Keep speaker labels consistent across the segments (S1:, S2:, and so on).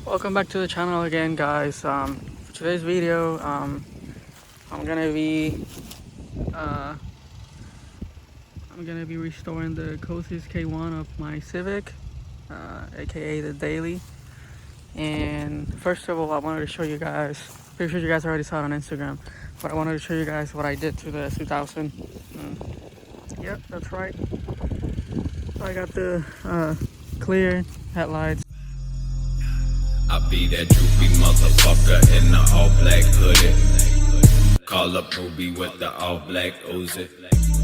S1: Welcome back to the channel again, guys. For today's video, I'm gonna be restoring the Kosei K1 of my Civic, aka the Daily. And first of all, I wanted to show you guys. Pretty sure you guys already saw it on Instagram, but I wanted to show you guys what I did to the 2000. Yep, that's right. I got the clear headlights.
S2: I be that droopy motherfucker in the all black hoodie. Call up Ruby with the all black Uzi.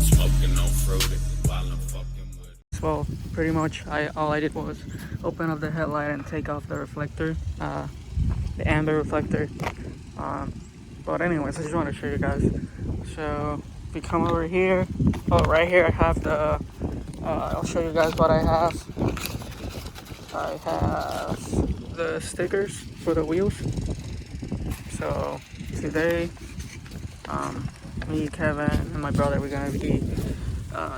S2: Smoking on fruity while I'm fucking with.
S1: Well, pretty much all I did was open up the headlight and take off the reflector, the amber reflector. But anyways, I just want to show you guys. So if we come over here, right here I have the, I'll show you guys what I have. I have the stickers for the wheels. So today, me, Kevin, and my brother, we're gonna be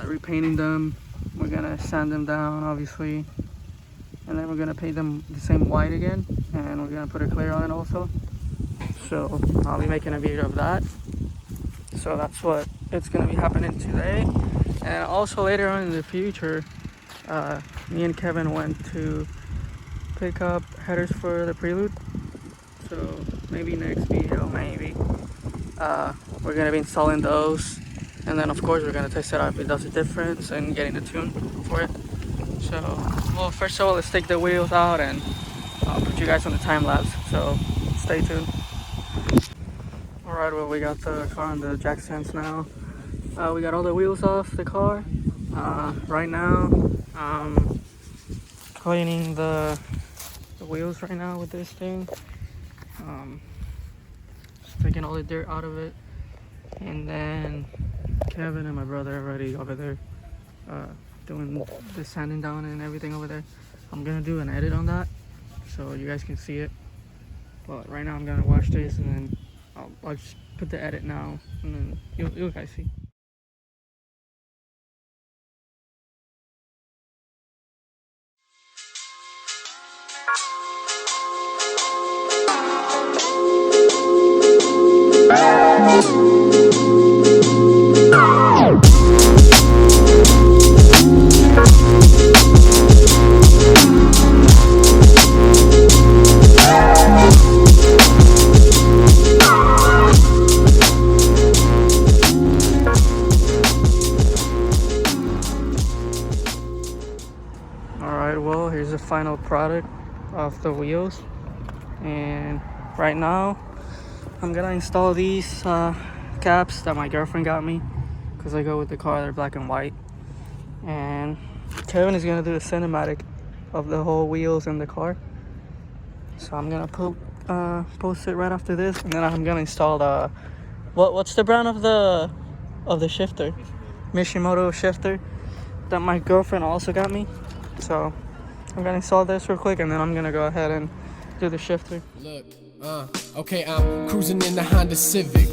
S1: repainting them. We're gonna sand them down, obviously, and then we're gonna paint them the same white again, and we're gonna put a clear on it also. So I'll be making a video of that. So that's what it's gonna be happening today. And also later on in the future, me and Kevin went to pick up headers for the Prelude. So maybe next video, we're gonna be installing those, and then of course we're gonna test it out if it does a difference and getting a tune for it. So, well, first of all, let's take the wheels out and I'll put you guys on the time lapse. So stay tuned. Alright, well, we got the car on the jack stands now. We got all the wheels off the car. Right now, cleaning the wheels right now with this thing. Just taking all the dirt out of it. And then Kevin and my brother are already over there doing the sanding down and everything over there. I'm gonna do an edit on that so you guys can see it. But right now I'm gonna watch this and then I'll just put the edit now and then you'll guys see. Alright, well, here's the final product of the wheels, and right now I'm gonna install these caps that my girlfriend got me because I go with the car. They're black and white, and Kevin is gonna do a cinematic of the whole wheels and the car. So I'm gonna post it right after this, and then I'm gonna install the what's the brand of the shifter? Mishimoto Shifter that my girlfriend also got me. So I'm gonna install this real quick, and then I'm gonna go ahead and do the shifter.
S3: Look, okay, I'm cruising in the Honda Civic.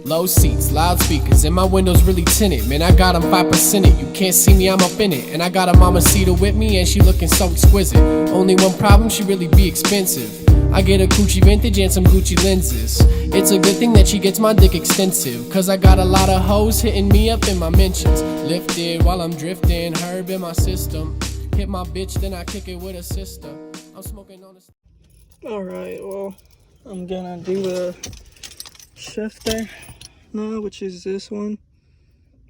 S3: Low seats, loudspeakers, and my windows really tinted. Man, I got them 5% it. You can't see me, I'm up in it. And I got a mamacita with me, and she looking so exquisite. Only one problem, she really be expensive. I get a Gucci vintage and some Gucci lenses. It's a good thing that she gets my dick extensive, cause I got a lot of hoes hitting me up in my mentions. Lifted while I'm drifting, herb in my system. Hit my bitch, then I kick it with a sister. I'm smoking on a...
S1: Alright, well, I'm gonna do the shifter now, which is this one,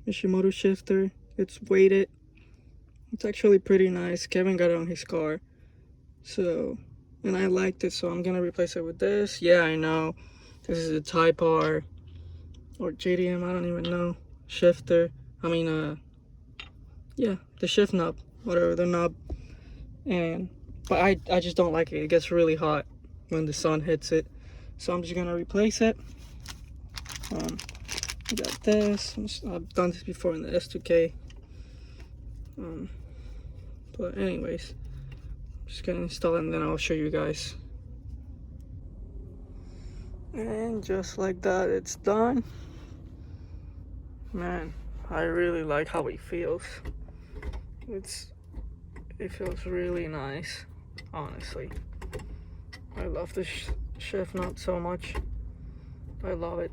S1: Mishimoto Shifter. It's weighted. It's actually pretty nice. Kevin got it on his car, so, and I liked it, so I'm gonna replace it with this. Yeah, I know this is a Type R or JDM, I don't even know, shifter. I mean, yeah, the shift knob, whatever, the knob. But I just don't like it. It gets really hot when the sun hits it, so I'm just gonna replace it. I got this. I've done this before in the S2K. But anyways, I'm just gonna install it and then I'll show you guys. And just like that, it's done. Man, I really like how it feels. It feels really nice, honestly. I love this shift knob so much. I love it.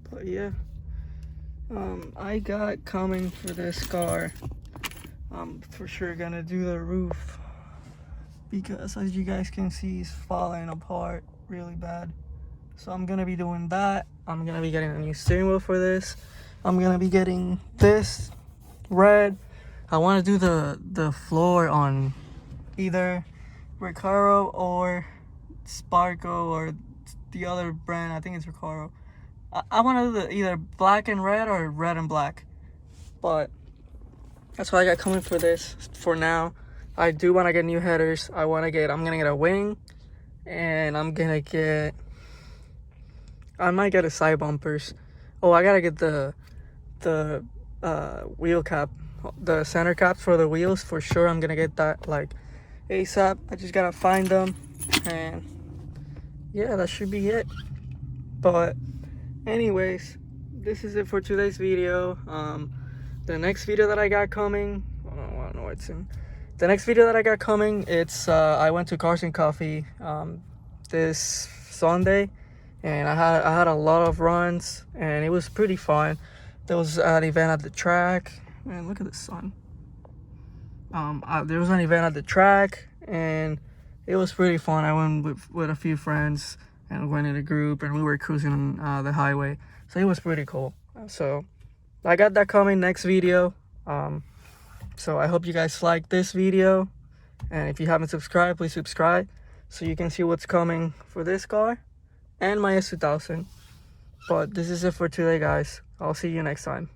S1: But yeah, I got coming for this car. I'm for sure gonna do the roof because, as you guys can see, it's falling apart really bad. So I'm gonna be doing that. I'm gonna be getting a new steering wheel for this. I'm gonna be getting this red. I want to do the floor on either Recaro or Sparko or the other brand. I think it's Recaro. I want to do either black and red or red and black. But that's what I got coming for this for now. I do want to get new headers. I'm gonna get a wing, and I might get a side bumpers. Oh, I gotta get the wheel cap, the center caps for the wheels for sure. I'm gonna get that like ASAP. I just gotta find them, and yeah, that should be it. But anyways, this is it for today's video. The next video that I got coming, I don't know what's in. The next video that I got coming, it's I went to Cars and Coffee this Sunday, and I had a lot of runs, and it was pretty fun. There was an event at the track. Man, look at the sun. There was an event at the track, and it was pretty fun. I went with a few friends, and we went in a group, and we were cruising on the highway. So it was pretty cool. So I got that coming next video. So I hope you guys like this video, and if you haven't subscribed, please subscribe so you can see what's coming for this car and my S2000. But this is it for today, guys. I'll see you next time.